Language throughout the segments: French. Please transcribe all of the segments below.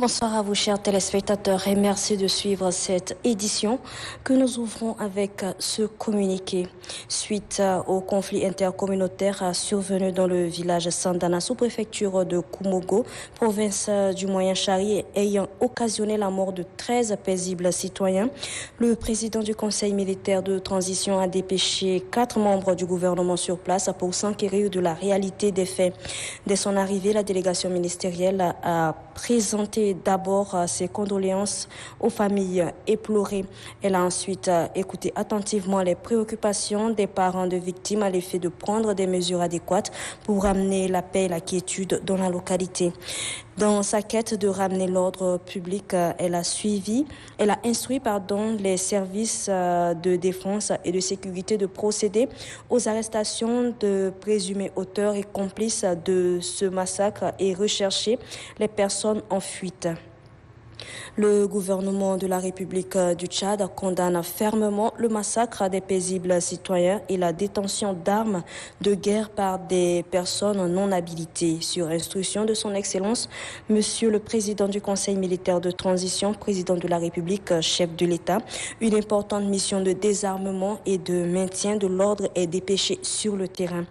Bonsoir à vous chers téléspectateurs et merci de suivre cette édition que nous ouvrons avec ce communiqué. Suite au conflit intercommunautaire survenu dans le village Sandana sous-préfecture de Koumogo, province du Moyen-Chari, ayant occasionné la mort de 13 paisibles citoyens, le président du conseil militaire de transition a dépêché 4 membres du gouvernement sur place pour s'enquérir de la réalité des faits. Dès son arrivée, la délégation ministérielle a présenté d'abord ses condoléances aux familles éplorées. Elle a ensuite écouté attentivement les préoccupations des parents de victimes à l'effet de prendre des mesures adéquates pour ramener la paix et la quiétude dans la localité. Dans sa quête de ramener l'ordre public, elle a instruit les services de défense et de sécurité de procéder aux arrestations de présumés auteurs et complices de ce massacre et rechercher les personnes en fuite. Le gouvernement de la République du Tchad condamne fermement le massacre des paisibles citoyens et la détention d'armes de guerre par des personnes non habilitées. Sur instruction de son Excellence, Monsieur le Président du Conseil militaire de transition, Président de la République, chef de l'État, une importante mission de désarmement et de maintien de l'ordre est dépêchée sur le terrain.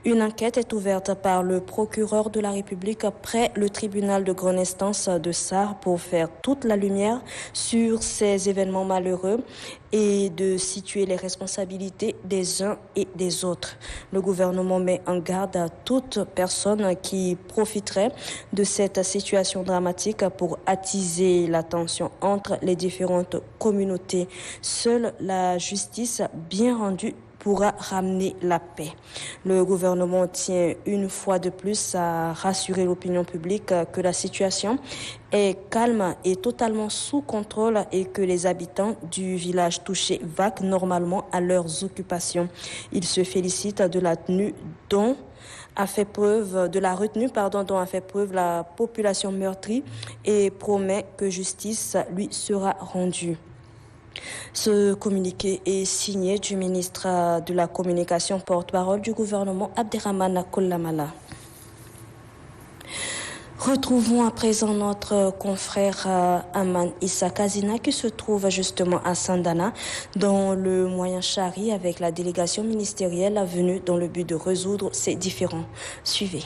Une enquête est ouverte par le procureur de la République près le tribunal de grande instance de Sarre pour faire toute la lumière sur ces événements malheureux et de situer les responsabilités des uns et des autres. Le gouvernement met en garde à toute personne qui profiterait de cette situation dramatique pour attiser la tension entre les différentes communautés. Seule la justice bien rendue pourra ramener la paix. Le gouvernement tient une fois de plus à rassurer l'opinion publique que la situation est calme et totalement sous contrôle et que les habitants du village touché vaquent normalement à leurs occupations. Il se félicite de la retenue dont a fait preuve la population meurtrie et promet que justice lui sera rendue. Ce communiqué est signé du ministre de la Communication, porte-parole du gouvernement, Abderrahmane Koulamala. Retrouvons à présent notre confrère Aman Issa Kazina qui se trouve justement à Sandana dans le Moyen-Chari avec la délégation ministérielle venue dans le but de résoudre ces différends. Suivez.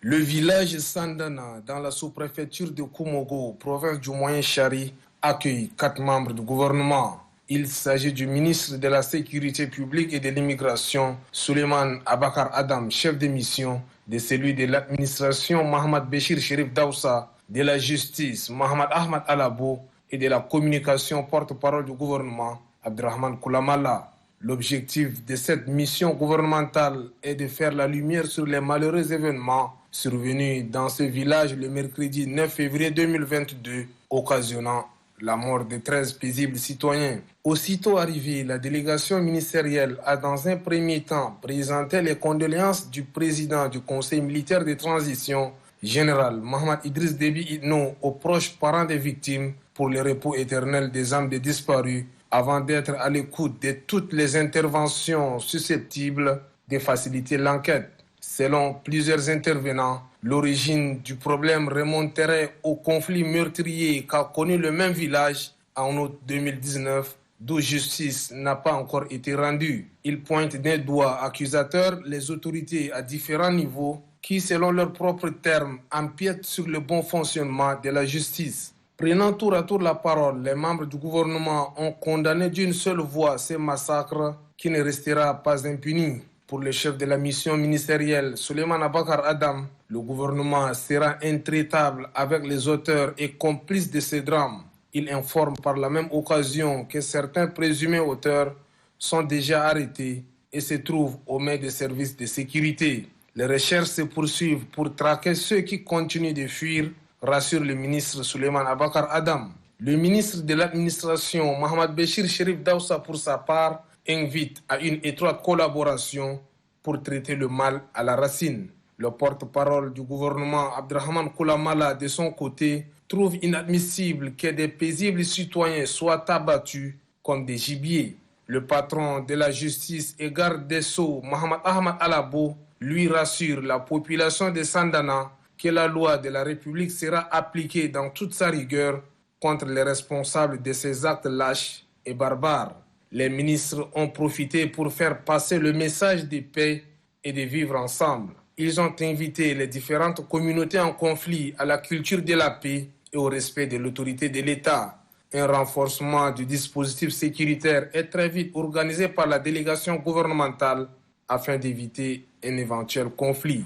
Le village Sandana dans la sous-préfecture de Koumogo, province du Moyen-Chari, accueille 4 membres du gouvernement. Il s'agit du ministre de la Sécurité publique et de l'immigration, Suleiman Abakar Adam, chef de mission, de celui de l'administration, Mohamed Béchir Chérif Daoussa, de la justice, Mohamed Ahmad Alabo, et de la communication, porte-parole du gouvernement, Abderrahmane Koulamala. L'objectif de cette mission gouvernementale est de faire la lumière sur les malheureux événements survenus dans ce village le mercredi 9 février 2022, occasionnant la mort de 13 paisibles citoyens. Aussitôt arrivée, la délégation ministérielle a dans un premier temps présenté les condoléances du président du conseil militaire de transition, général Mohamed Idriss Déby Itno, aux proches parents des victimes pour le repos éternel des âmes des disparus, avant d'être à l'écoute de toutes les interventions susceptibles de faciliter l'enquête. Selon plusieurs intervenants, l'origine du problème remonterait au conflit meurtrier qu'a connu le même village en août 2019, d'où justice n'a pas encore été rendue. Ils pointent d'un doigt accusateur les autorités à différents niveaux qui, selon leurs propres termes, empiètent sur le bon fonctionnement de la justice. Prenant tour à tour la parole, les membres du gouvernement ont condamné d'une seule voix ces massacres qui ne restera pas impuni. Pour le chef de la mission ministérielle, Suleiman Abakar Adam, le gouvernement sera intraitable avec les auteurs et complices de ces drames. Il informe par la même occasion que certains présumés auteurs sont déjà arrêtés et se trouvent aux mains des services de sécurité. Les recherches se poursuivent pour traquer ceux qui continuent de fuir, rassure le ministre Suleiman Abakar Adam. Le ministre de l'administration, Mohamed Béchir Chérif Daoussa, pour sa part, invite à une étroite collaboration pour traiter le mal à la racine. Le porte-parole du gouvernement, Abderrahmane Koulamala, de son côté, trouve inadmissible que des paisibles citoyens soient abattus comme des gibiers. Le patron de la justice et garde des Sceaux, Mohamed Ahmad Alabo, lui rassure la population de Sandana que la loi de la République sera appliquée dans toute sa rigueur contre les responsables de ces actes lâches et barbares. Les ministres ont profité pour faire passer le message de paix et de vivre ensemble. Ils ont invité les différentes communautés en conflit à la culture de la paix et au respect de l'autorité de l'État. Un renforcement du dispositif sécuritaire est très vite organisé par la délégation gouvernementale afin d'éviter un éventuel conflit.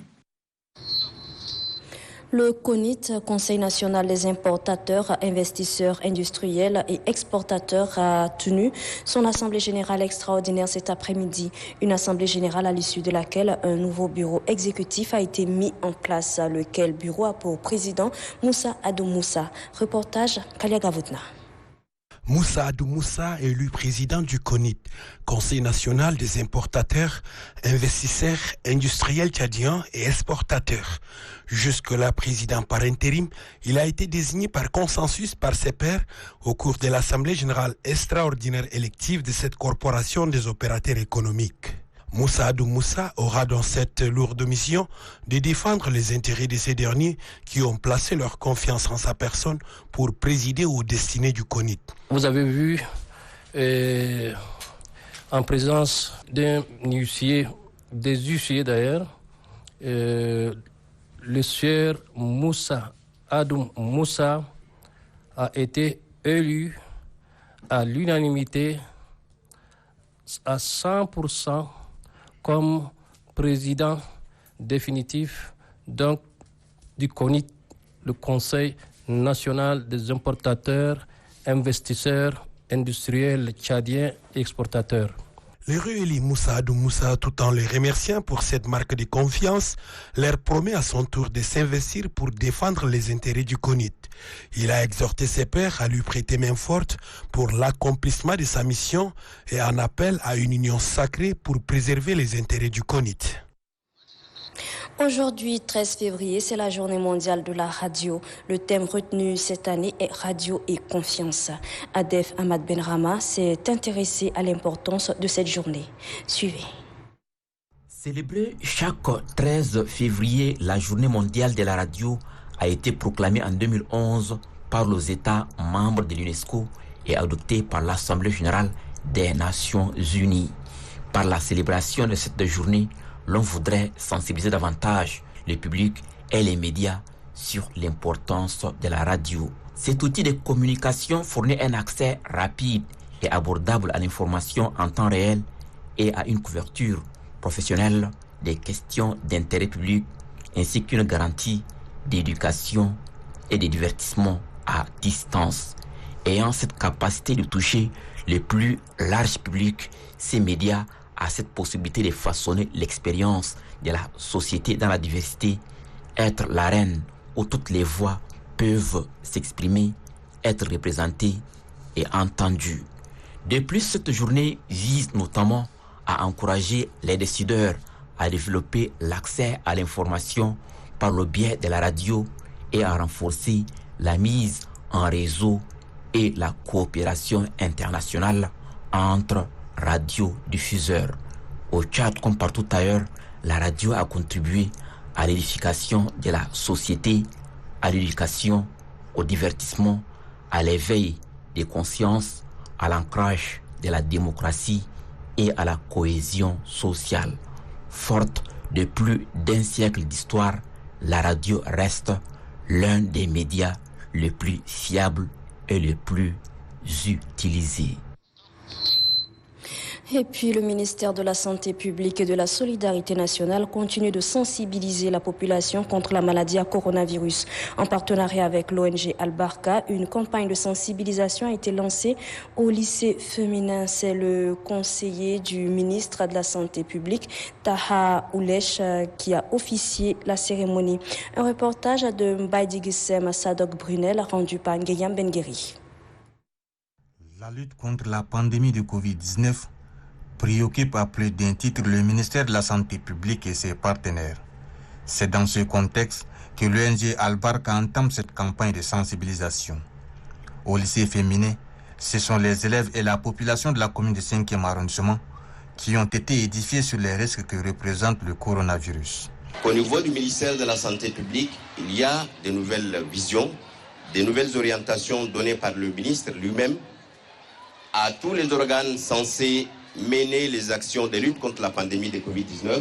Le CONIT, Conseil national des importateurs, investisseurs industriels et exportateurs, a tenu son assemblée générale extraordinaire cet après-midi. Une assemblée générale à l'issue de laquelle un nouveau bureau exécutif a été mis en place, lequel bureau a pour président Moussa Adou Moussa. Reportage Kalia Gavoutna. Moussa Adou Moussa, élu président du CONIT, Conseil national des importateurs, investisseurs, industriels tchadiens et exportateurs. Jusque-là président par intérim, il a été désigné par consensus par ses pairs au cours de l'Assemblée générale extraordinaire élective de cette corporation des opérateurs économiques. Moussa Adou Moussa aura dans cette lourde mission de défendre les intérêts de ces derniers qui ont placé leur confiance en sa personne pour présider aux destinées du CONIT. Vous avez vu, en présence des huissiers d'ailleurs, le sieur Moussa Adou Moussa a été élu à l'unanimité à 100% comme président définitif donc du CONIT, le Conseil national des importateurs, investisseurs, industriels, tchadiens et exportateurs. Le réélu Moussa Adou Moussa, tout en les remerciant pour cette marque de confiance, leur promet à son tour de s'investir pour défendre les intérêts du CONIT. Il a exhorté ses pairs à lui prêter main forte pour l'accomplissement de sa mission et en appelle à une union sacrée pour préserver les intérêts du CONIT. Aujourd'hui, 13 février, c'est la journée mondiale de la radio. Le thème retenu cette année est Radio et confiance. Adef Ahmad Benrama s'est intéressé à l'importance de cette journée. Suivez. Célébrer chaque 13 février, la journée mondiale de la radio a été proclamée en 2011 par les États membres de l'UNESCO et adoptée par l'Assemblée générale des Nations unies. Par la célébration de cette journée, l'on voudrait sensibiliser davantage le public et les médias sur l'importance de la radio. Cet outil de communication fournit un accès rapide et abordable à l'information en temps réel et à une couverture professionnelle des questions d'intérêt public ainsi qu'une garantie d'éducation et de divertissement à distance. Ayant cette capacité de toucher le plus large public, ces médias a cette possibilité de façonner l'expérience de la société dans la diversité, être l'arène où toutes les voix peuvent s'exprimer, être représentées et entendues. De plus, cette journée vise notamment à encourager les décideurs à développer l'accès à l'information par le biais de la radio et à renforcer la mise en réseau et la coopération internationale entre radiodiffuseurs. Au Tchad comme partout ailleurs, la radio a contribué à l'édification de la société, à l'éducation, au divertissement, à l'éveil des consciences, à l'ancrage de la démocratie et à la cohésion sociale. Forte de plus d'un siècle d'histoire, la radio reste l'un des médias les plus fiables et les plus utilisés. Et puis, le ministère de la Santé publique et de la Solidarité nationale continue de sensibiliser la population contre la maladie à coronavirus. En partenariat avec l'ONG Al-Barka, une campagne de sensibilisation a été lancée au lycée féminin. C'est le conseiller du ministre de la Santé publique, Taha Oulesh, qui a officié la cérémonie. Un reportage de Mbaye Gissem Sadok Brunel rendu par Nguyen Bengueri. La lutte contre la pandémie de Covid-19 préoccupe à plus d'un titre le ministère de la Santé publique et ses partenaires. C'est dans ce contexte que l'ONG Al-Barka entame cette campagne de sensibilisation. Au lycée féminin, ce sont les élèves et la population de la commune de 5e arrondissement qui ont été édifiés sur les risques que représente le coronavirus. Au niveau du ministère de la Santé publique, il y a de nouvelles visions, des nouvelles orientations données par le ministre lui-même à tous les organes censés mener les actions de lutte contre la pandémie de Covid-19.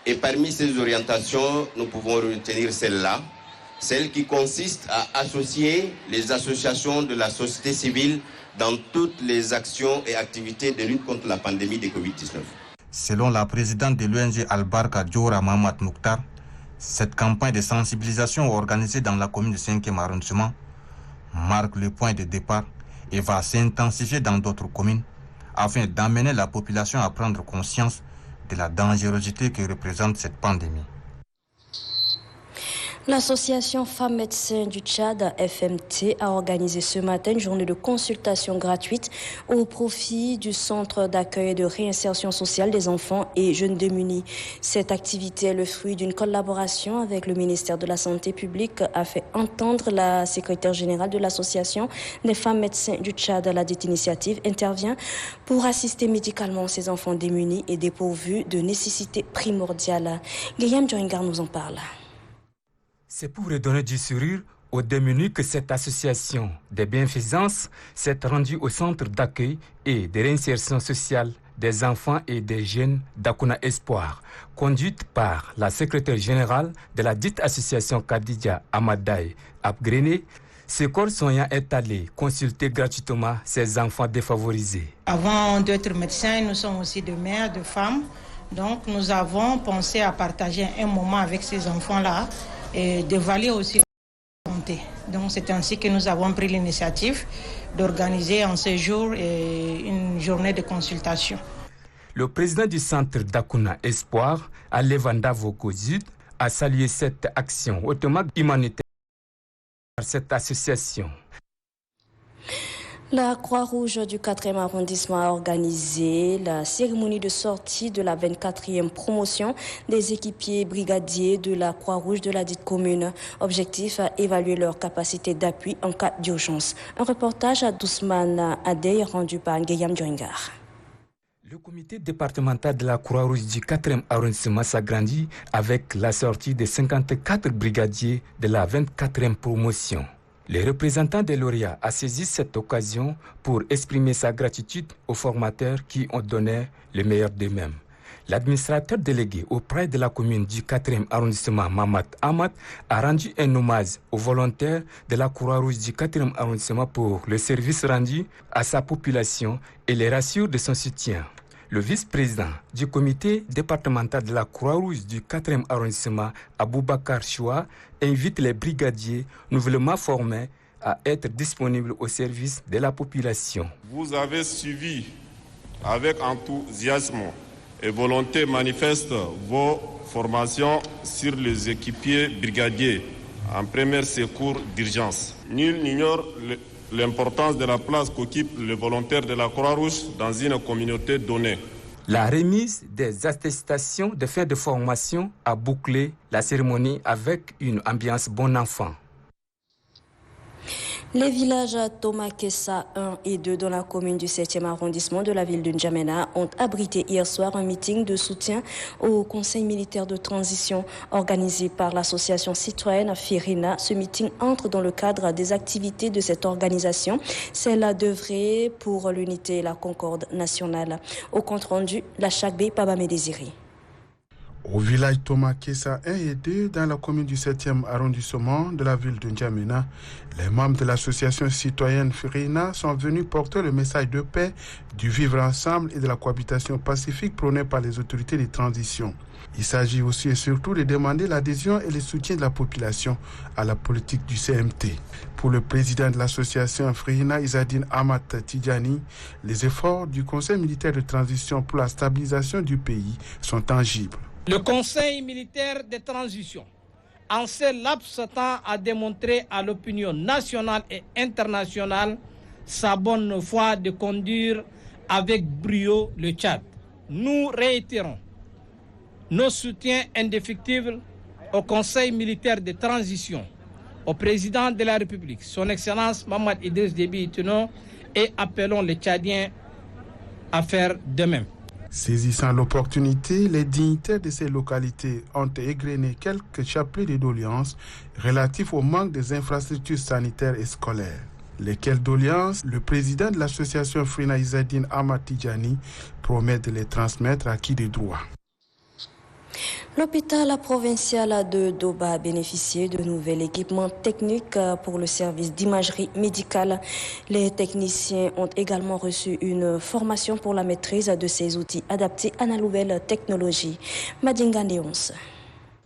Et parmi ces orientations, nous pouvons retenir celle-là, celle qui consiste à associer les associations de la société civile dans toutes les actions et activités de lutte contre la pandémie de Covid-19. Selon la présidente de l'ONG Al-Barka Djora Mahmat Mouktar, cette campagne de sensibilisation organisée dans la commune du 5e arrondissement marque le point de départ et va s'intensifier dans d'autres communes afin d'amener la population à prendre conscience de la dangerosité que représente cette pandémie. L'association Femmes Médecins du Tchad, FMT, a organisé ce matin une journée de consultation gratuite au profit du Centre d'accueil et de réinsertion sociale des enfants et jeunes démunis. Cette activité est le fruit d'une collaboration avec le ministère de la Santé publique, a fait entendre la secrétaire générale de l'association des Femmes Médecins du Tchad. La dite initiative intervient pour assister médicalement ces enfants démunis et dépourvus de nécessités primordiales. Guillaume Djoingar nous en parle. C'est pour redonner du sourire aux démunis que cette association des bienfaisances s'est rendue au centre d'accueil et de réinsertion sociale des enfants et des jeunes d'Akuna Espoir, conduite par la secrétaire générale de la dite association Khadija Amadaï Abgrené. Ces corps soignants est allé consulter gratuitement ces enfants défavorisés. Avant d'être médecins, nous sommes aussi des mères, de femmes. Donc nous avons pensé à partager un moment avec ces enfants-là et d'évaluer aussi la santé. Donc c'est ainsi que nous avons pris l'initiative d'organiser en ce jour une journée de consultation. Le président du centre d'Akuna Espoir, Alevanda Vokozud, a salué cette action hautement humanitaire par cette association. La Croix-Rouge du 4e arrondissement a organisé la cérémonie de sortie de la 24e promotion des équipiers brigadiers de la Croix-Rouge de la dite commune. Objectif, évaluer leur capacité d'appui en cas d'urgence. Un reportage à Dousman Adey rendu par Guillaume Djoingar. Le comité départemental de la Croix-Rouge du 4e arrondissement s'agrandit avec la sortie de 54 brigadiers de la 24e promotion. Les représentants des lauréats a saisi cette occasion pour exprimer sa gratitude aux formateurs qui ont donné le meilleur d'eux-mêmes. L'administrateur délégué auprès de la commune du 4e arrondissement, Mamat Ahmad, a rendu un hommage aux volontaires de la Croix-Rouge du 4e arrondissement pour le service rendu à sa population et les rassure de son soutien. Le vice-président du comité départemental de la Croix-Rouge du 4e arrondissement, Aboubakar Choua, invite les brigadiers nouvellement formés à être disponibles au service de la population. Vous avez suivi avec enthousiasme et volonté manifeste vos formations sur les équipiers brigadiers en premier secours d'urgence. Nul n'ignore l'importance de la place qu'occupent les volontaires de la Croix-Rouge dans une communauté donnée. La remise des attestations de fin de formation a bouclé la cérémonie avec une ambiance bon enfant. Les villages Tomakessa 1 et 2 dans la commune du 7e arrondissement de la ville de N'Djamena ont abrité hier soir un meeting de soutien au Conseil militaire de transition organisé par l'association citoyenne Firina. Ce meeting entre dans le cadre des activités de cette organisation, celle d'œuvrer pour l'unité et la concorde nationale. Au compte rendu, la Chakbe Pabame Désiré. Au village Tomakessa 1 et 2 dans la commune du 7e arrondissement de la ville de N'Djamena, les membres de l'association citoyenne Firina sont venus porter le message de paix, du vivre ensemble et de la cohabitation pacifique prônée par les autorités de transition. Il s'agit aussi et surtout de demander l'adhésion et le soutien de la population à la politique du CMT. Pour le président de l'association Firina, Izzadine Ahmad Tidjani, les efforts du Conseil militaire de transition pour la stabilisation du pays sont tangibles. Le Conseil militaire de transition, en ce laps de temps, a démontré à l'opinion nationale et internationale sa bonne foi de conduire avec brio le Tchad. Nous réitérons nos soutiens indéfectibles au Conseil militaire de transition, au président de la République, son Excellence Mahamat Idriss Déby Itno, et appelons les Tchadiens à faire de même. Saisissant l'opportunité, les dignitaires de ces localités ont égrené quelques chapelets de doléances relatifs au manque des infrastructures sanitaires et scolaires. Lesquelles doléances, le président de l'association Frina Izzadine Ahmad Tidjani promet de les transmettre à qui de droit. L'hôpital provincial de Doba a bénéficié de nouveaux équipements techniques pour le service d'imagerie médicale. Les techniciens ont également reçu une formation pour la maîtrise de ces outils adaptés à la nouvelle technologie. Madinga Néons.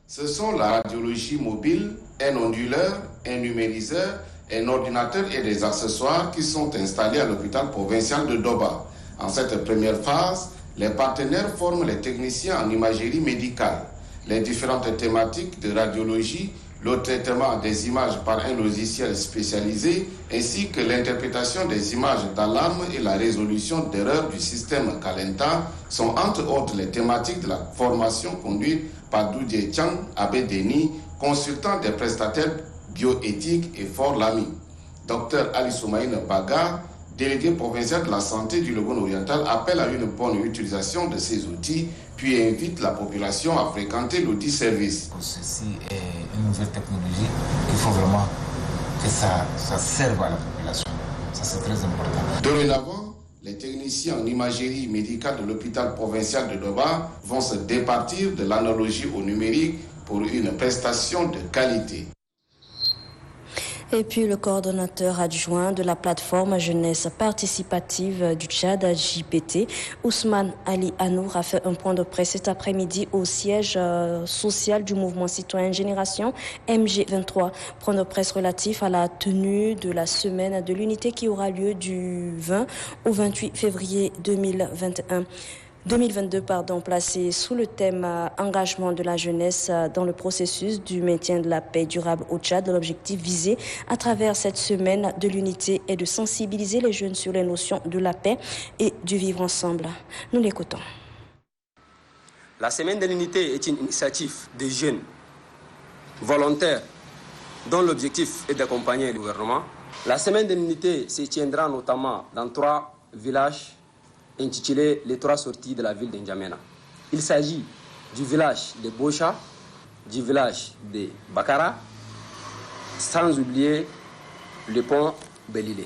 Ce sont la radiologie mobile, un onduleur, un numériseur, un ordinateur et des accessoires qui sont installés à l'hôpital provincial de Doba. En cette première phase, les partenaires forment les techniciens en imagerie médicale. Les différentes thématiques de radiologie, le traitement des images par un logiciel spécialisé, ainsi que l'interprétation des images d'alarme et la résolution d'erreurs du système Calenta sont entre autres les thématiques de la formation conduite par Doudie Chang Abedeni, consultant des prestataires bioéthiques et Fort Lamy. Dr Ali Soumaïne Baga, délégué provincial de la santé du Logone oriental, appelle à une bonne utilisation de ces outils, puis invite la population à fréquenter l'outil service. Ceci est une nouvelle technologie, il faut vraiment que ça serve à la population. Ça, c'est très important. Dorénavant, les techniciens en imagerie médicale de l'hôpital provincial de Doba vont se départir de l'analogie au numérique pour une prestation de qualité. Et puis le coordonnateur adjoint de la plateforme jeunesse participative du Tchad, JPT, Ousmane Ali Anour, a fait un point de presse cet après-midi au siège social du mouvement citoyen Génération MG23. Point de presse relatif à la tenue de la semaine de l'unité qui aura lieu du 20 au 28 février 2022, placé sous le thème engagement de la jeunesse dans le processus du maintien de la paix durable au Tchad. L'objectif visé à travers cette semaine de l'unité est de sensibiliser les jeunes sur les notions de la paix et du vivre ensemble. Nous l'écoutons. La semaine de l'unité est une initiative des jeunes volontaires dont l'objectif est d'accompagner le gouvernement. La semaine de l'unité se tiendra notamment dans 3 villages intitulé Les 3 sorties de la ville d'Injamena. Il s'agit du village de Bocha, du village de Bakara, sans oublier le pont Belilé.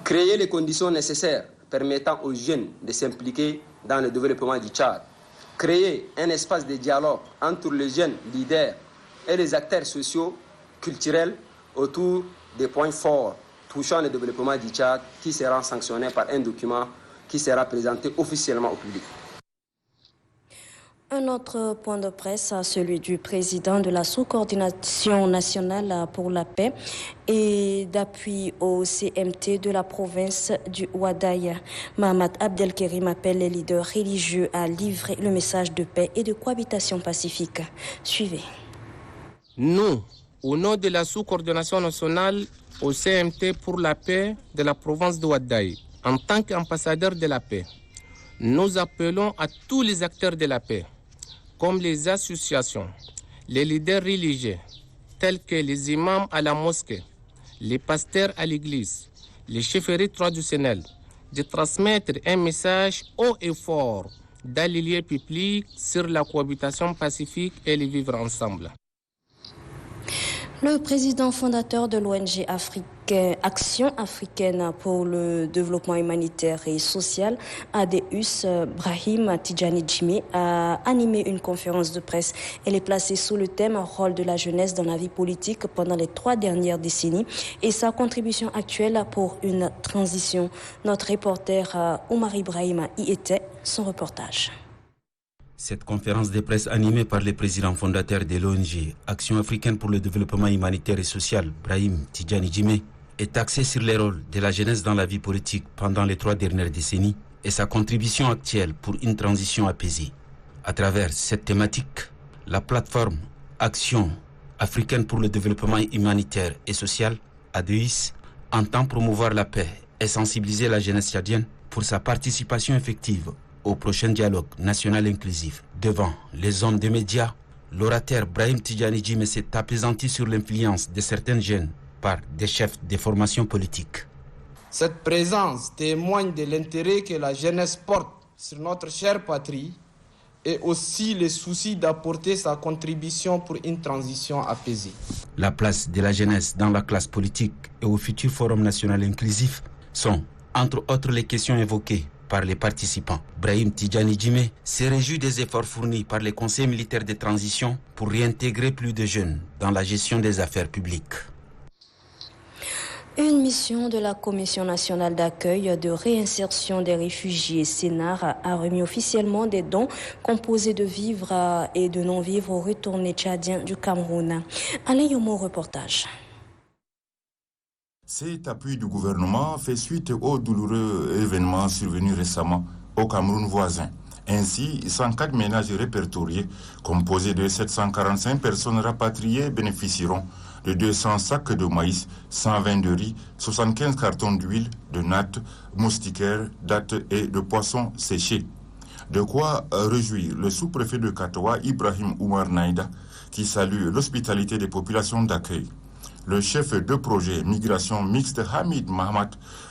Créer les conditions nécessaires permettant aux jeunes de s'impliquer dans le développement du Tchad. Créer un espace de dialogue entre les jeunes leaders et les acteurs sociaux, culturels autour des points forts touchant le développement du Tchad qui sera sanctionné par un document qui sera présenté officiellement au public. Un autre point de presse, celui du président de la sous-coordination nationale pour la paix et d'appui au CMT de la province du Ouadaï. Mahamat Abdelkerim appelle les leaders religieux à livrer le message de paix et de cohabitation pacifique. Suivez. Nous, au nom de la sous-coordination nationale au CMT pour la paix de la province de Ouadaï, en tant qu'ambassadeur de la paix, nous appelons à tous les acteurs de la paix, comme les associations, les leaders religieux, tels que les imams à la mosquée, les pasteurs à l'église, les chefferies traditionnelles, de transmettre un message haut et fort dans les lieux publics sur la cohabitation pacifique et le vivre ensemble. Le président fondateur de l'ONG Action africaine pour le développement humanitaire et social, ADUS, Brahim Tidjani Djimé, a animé une conférence de presse. Elle est placée sous le thème « Rôle de la jeunesse dans la vie politique pendant les 3 dernières décennies » et sa contribution actuelle pour une transition. Notre reporter Omar Ibrahim y était, son reportage. Cette conférence de presse animée par le président fondateur de l'ONG Action africaine pour le développement humanitaire et social, Brahim Tidjani Djimé, est axée sur le rôle de la jeunesse dans la vie politique pendant les 3 dernières décennies et sa contribution actuelle pour une transition apaisée. À travers cette thématique, la plateforme Action africaine pour le développement humanitaire et social, ADUS, entend promouvoir la paix et sensibiliser la jeunesse tchadienne pour sa participation effective au prochain dialogue national inclusif. Devant les hommes des médias, l'orateur Brahim Tidjani Djimé s'est appesanti sur l'influence de certains jeunes par des chefs de formation politique. Cette présence témoigne de l'intérêt que la jeunesse porte sur notre chère patrie et aussi le souci d'apporter sa contribution pour une transition apaisée. La place de la jeunesse dans la classe politique et au futur Forum national inclusif sont, entre autres, les questions évoquées par les participants. Brahim Tidjani Djimé se réjouit des efforts fournis par les conseils militaires de transition pour réintégrer plus de jeunes dans la gestion des affaires publiques. Une mission de la Commission nationale d'accueil de réinsertion des réfugiés CNAR a remis officiellement des dons composés de vivres et de non-vivres aux retournés tchadiens du Cameroun. Alain Yomo, reportage. Cet appui du gouvernement fait suite aux douloureux événements survenus récemment au Cameroun voisin. Ainsi, 104 ménages répertoriés, composés de 745 personnes rapatriées, bénéficieront de 200 sacs de maïs, 120 de riz, 75 cartons d'huile, de nattes, moustiquaires, dattes et de poissons séchés. De quoi réjouir le sous-préfet de Katoa, Ibrahim Oumar Naïda, qui salue l'hospitalité des populations d'accueil. Le chef de projet Migration Mixte, Hamid Mahamat,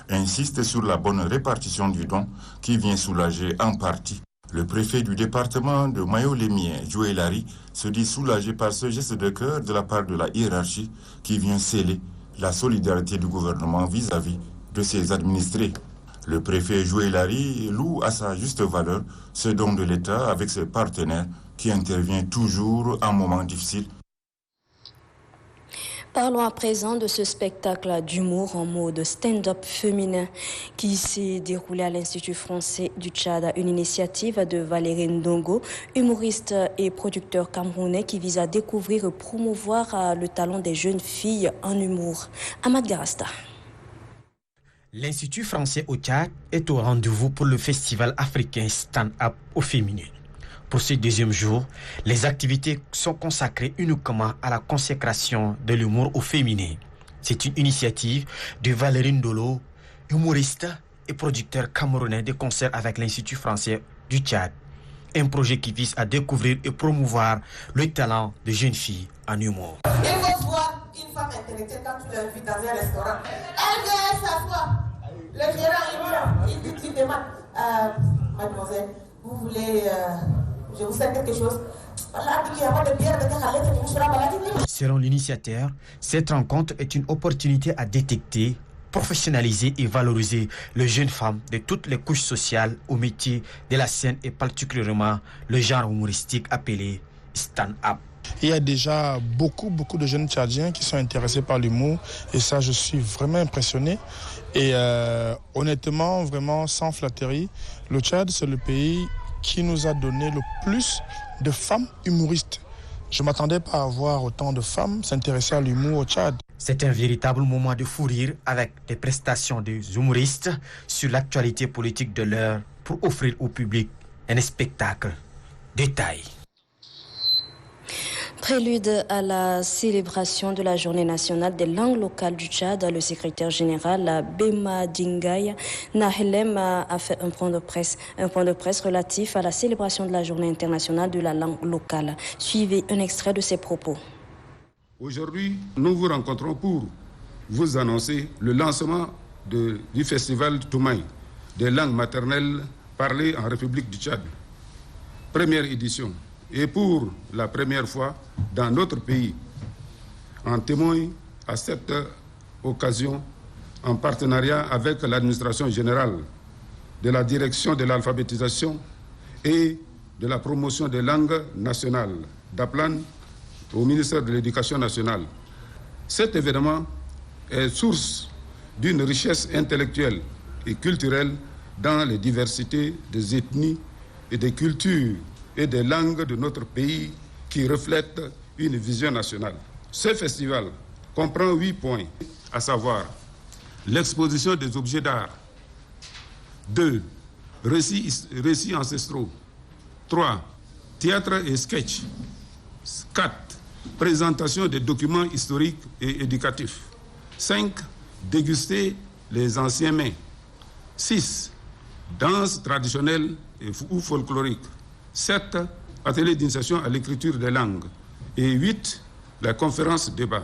insiste sur la bonne répartition du don qui vient soulager en partie. Le préfet du département de Mayo-Lémien, Joël Larry, se dit soulagé par ce geste de cœur de la part de la hiérarchie qui vient sceller la solidarité du gouvernement vis-à-vis de ses administrés. Le préfet Joël Larry loue à sa juste valeur ce don de l'État avec ses partenaires qui intervient toujours en moments difficiles. Parlons à présent de ce spectacle d'humour en mode stand-up féminin qui s'est déroulé à l'Institut français du Tchad, une initiative de Valérie Ndongo, humoriste et producteur camerounais qui vise à découvrir et promouvoir le talent des jeunes filles en humour. Ahmad Garasta. L'Institut français au Tchad est au rendez-vous pour le festival africain stand-up au féminin. Pour ce deuxième jour, les activités sont consacrées uniquement à la consécration de l'humour au féminin. C'est une initiative de Valérie Ndolo, humoriste et producteur camerounais de concert avec l'Institut français du Tchad. Un projet qui vise à découvrir et promouvoir le talent de jeunes filles en humour. Il faut voir une femme intellectuelle quand tu l'invites dans un restaurant. Elle vient s'asseoir. Le gérant, il demande, mademoiselle, vous voulez... je vous sers quelque chose. Selon l'initiateur, cette rencontre est une opportunité à détecter, professionnaliser et valoriser les jeunes femmes de toutes les couches sociales au métier de la scène et particulièrement le genre humoristique appelé stand-up. Il y a déjà beaucoup de jeunes Tchadiens qui sont intéressés par l'humour et ça, je suis vraiment impressionné. Et honnêtement, vraiment sans flatterie, le Tchad, c'est le pays qui nous a donné le plus de femmes humoristes. Je ne m'attendais pas à voir autant de femmes s'intéresser à l'humour au Tchad. C'est un véritable moment de fou rire avec des prestations des humoristes sur l'actualité politique de l'heure pour offrir au public un spectacle de taille. Prélude à la célébration de la Journée nationale des langues locales du Tchad, le secrétaire général Bema Dingay Nahelem a fait un point de presse relatif à la célébration de la Journée internationale de la langue locale. Suivez un extrait de ses propos. Aujourd'hui, nous vous rencontrons pour vous annoncer le lancement du festival Toumaï des langues maternelles parlées en République du Tchad. Première édition. Et pour la première fois dans notre pays, en témoigne à cette occasion, en partenariat avec l'administration générale de la direction de l'alphabétisation et de la promotion des langues nationales, d'Aplan au ministère de l'Éducation nationale. Cet événement est source d'une richesse intellectuelle et culturelle dans les diversités des ethnies et des cultures et des langues de notre pays qui reflètent une vision nationale. Ce festival comprend 8 points, à savoir l'exposition des objets d'art, 2. Récits ancestraux, 3. Théâtre et sketch, 4. Présentation des documents historiques et éducatifs, 5. Déguster les anciens mets, 6. Danse traditionnelle ou folklorique, 7. Atelier d'initiation à l'écriture des langues. Et 8. La conférence débat.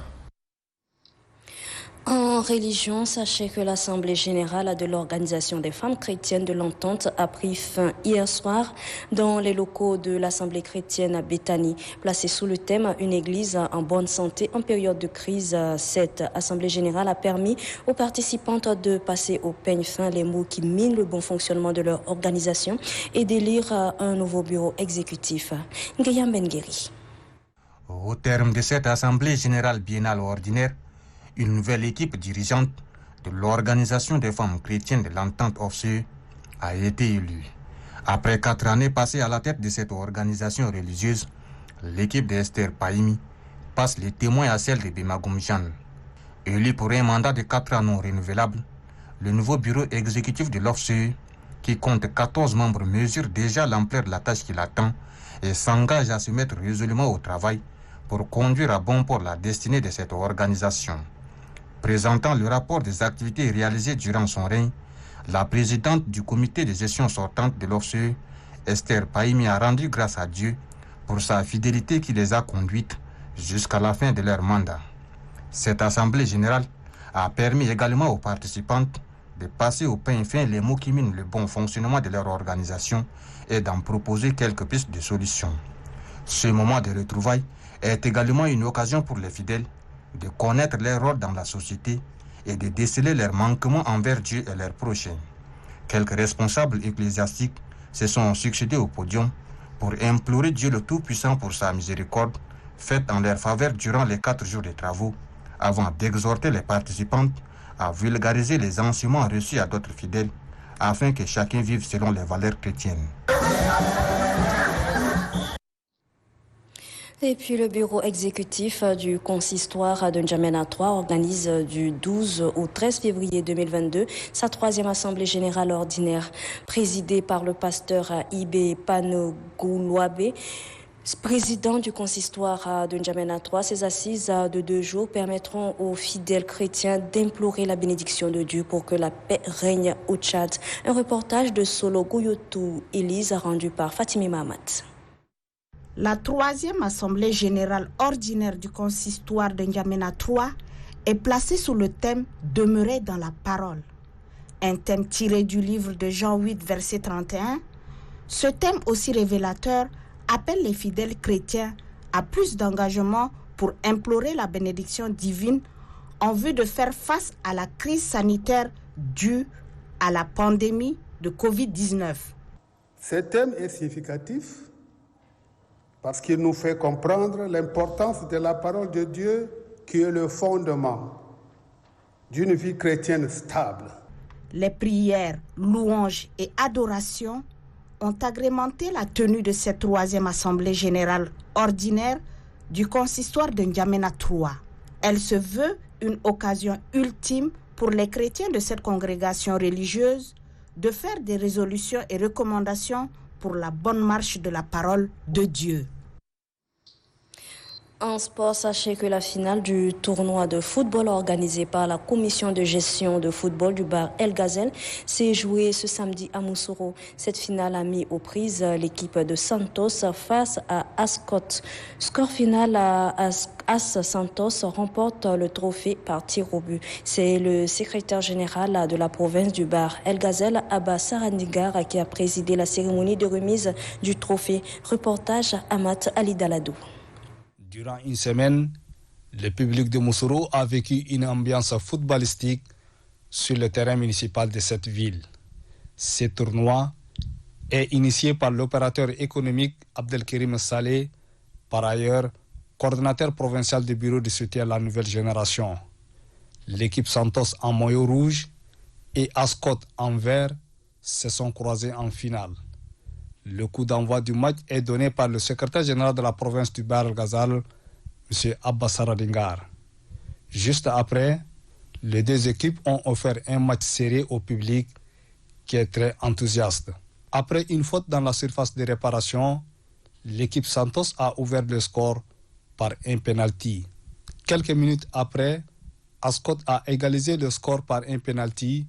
En En religion, sachez que l'Assemblée générale de l'Organisation des femmes chrétiennes de l'Entente a pris fin hier soir dans les locaux de l'Assemblée chrétienne à Béthanie. Placée sous le thème « Une église en bonne santé en période de crise », cette Assemblée générale a permis aux participantes de passer au peigne fin les mots qui minent le bon fonctionnement de leur organisation et d'élire un nouveau bureau exécutif. Ngayam Bengueri. Au terme de cette Assemblée générale biennale ordinaire, une nouvelle équipe dirigeante de l'Organisation des femmes chrétiennes de l'Entente OFCE a été élue. Après 4 années passées à la tête de cette organisation religieuse, l'équipe d'Esther Paimi passe les témoins à celle de Bemagoum Jeanne. Élu pour un mandat de 4 ans non renouvelable, le nouveau bureau exécutif de l'OFCE, qui compte 14 membres, mesure déjà l'ampleur de la tâche qui l'attend et s'engage à se mettre résolument au travail pour conduire à bon port la destinée de cette organisation. Présentant le rapport des activités réalisées durant son règne, la présidente du comité de gestion sortante de l'OFCE, Esther Paimi, a rendu grâce à Dieu pour sa fidélité qui les a conduites jusqu'à la fin de leur mandat. Cette assemblée générale a permis également aux participantes de passer au peigne fin les mots qui minent le bon fonctionnement de leur organisation et d'en proposer quelques pistes de solutions. Ce moment de retrouvailles est également une occasion pour les fidèles de connaître leur rôle dans la société et de déceler leurs manquements envers Dieu et leurs prochains. Quelques responsables ecclésiastiques se sont succédés au podium pour implorer Dieu le Tout-Puissant pour sa miséricorde faite en leur faveur durant les 4 jours de travaux, avant d'exhorter les participantes à vulgariser les enseignements reçus à d'autres fidèles afin que chacun vive selon les valeurs chrétiennes. Et puis le bureau exécutif du consistoire de N'Djamena 3 organise du 12 au 13 février 2022 sa 3e assemblée générale ordinaire, présidée par le pasteur Ibé Panogoulouabé. Président du consistoire de N'Djamena 3, ces assises de 2 jours permettront aux fidèles chrétiens d'implorer la bénédiction de Dieu pour que la paix règne au Tchad. Un reportage de Solo Goyotou Elise rendu par Fatimi Mahamat. La 3e assemblée générale ordinaire du consistoire de N'Djamena 3 est placée sous le thème « Demeurer dans la parole ». Un thème tiré du livre de Jean 8, verset 31. Ce thème aussi révélateur appelle les fidèles chrétiens à plus d'engagement pour implorer la bénédiction divine en vue de faire face à la crise sanitaire due à la pandémie de Covid-19. Ce thème est significatif parce qu'il nous fait comprendre l'importance de la parole de Dieu qui est le fondement d'une vie chrétienne stable. Les prières, louanges et adorations ont agrémenté la tenue de cette 3e assemblée générale ordinaire du consistoire de N'Djamena 3. Elle se veut une occasion ultime pour les chrétiens de cette congrégation religieuse de faire des résolutions et recommandations pour la bonne marche de la parole de Dieu. En sport, sachez que la finale du tournoi de football organisé par la commission de gestion de football du bar El Ghazel s'est jouée ce samedi à Moussoro. Cette finale a mis aux prises l'équipe de Santos face à Ascot. Score final, As Santos remporte le trophée par tir au but. C'est le secrétaire général de la province du bar El Ghazel, Abba Sarandigar, qui a présidé la cérémonie de remise du trophée. Reportage Amat Ali Daladou. Durant une semaine, le public de Moussoro a vécu une ambiance footballistique sur le terrain municipal de cette ville. Ce tournoi est initié par l'opérateur économique Abdelkerim Saleh, par ailleurs coordonnateur provincial du bureau de soutien à la nouvelle génération. L'équipe Santos en maillot rouge et Ascot en vert se sont croisés en finale. Le coup d'envoi du match est donné par le secrétaire général de la province du Bar El Ghazal, M. Abbas Saradingar. Juste après, les 2 équipes ont offert un match serré au public qui est très enthousiaste. Après une faute dans la surface de réparation, l'équipe Santos a ouvert le score par un penalty. Quelques minutes après, Ascot a égalisé le score par un penalty,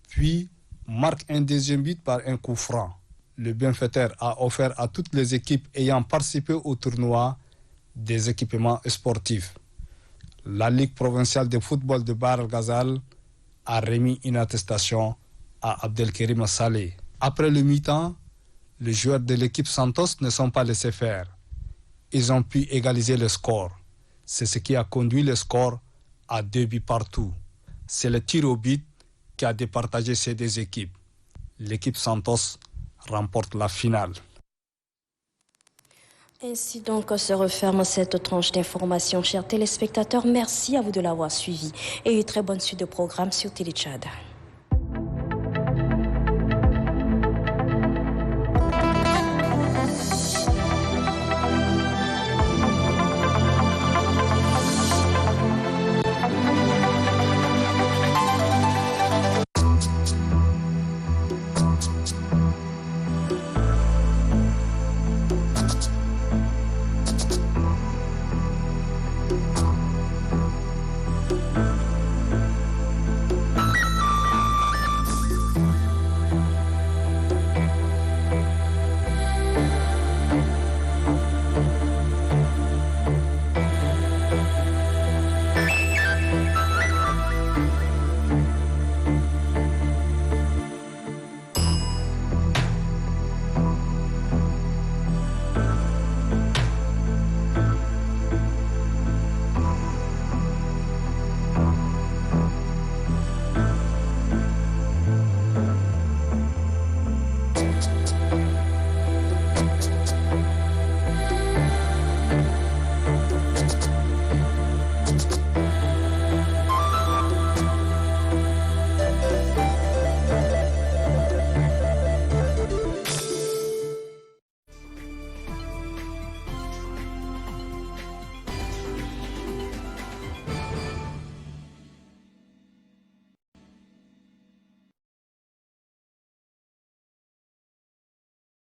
puis marque un 2e but par un coup franc. Le bienfaiteur a offert à toutes les équipes ayant participé au tournoi des équipements sportifs. La Ligue provinciale de football de Bahr El Ghazal a remis une attestation à Abdelkerim Saleh. Après le mi-temps, les joueurs de l'équipe Santos ne sont pas laissés faire. Ils ont pu égaliser le score. C'est ce qui a conduit le score à 2 buts partout. C'est le tir au but qui a départagé ces deux équipes. L'équipe Santos remporte la finale. Ainsi donc se referme cette tranche d'information. Chers téléspectateurs, merci à vous de l'avoir suivi et une très bonne suite de programmes sur Télé Tchad.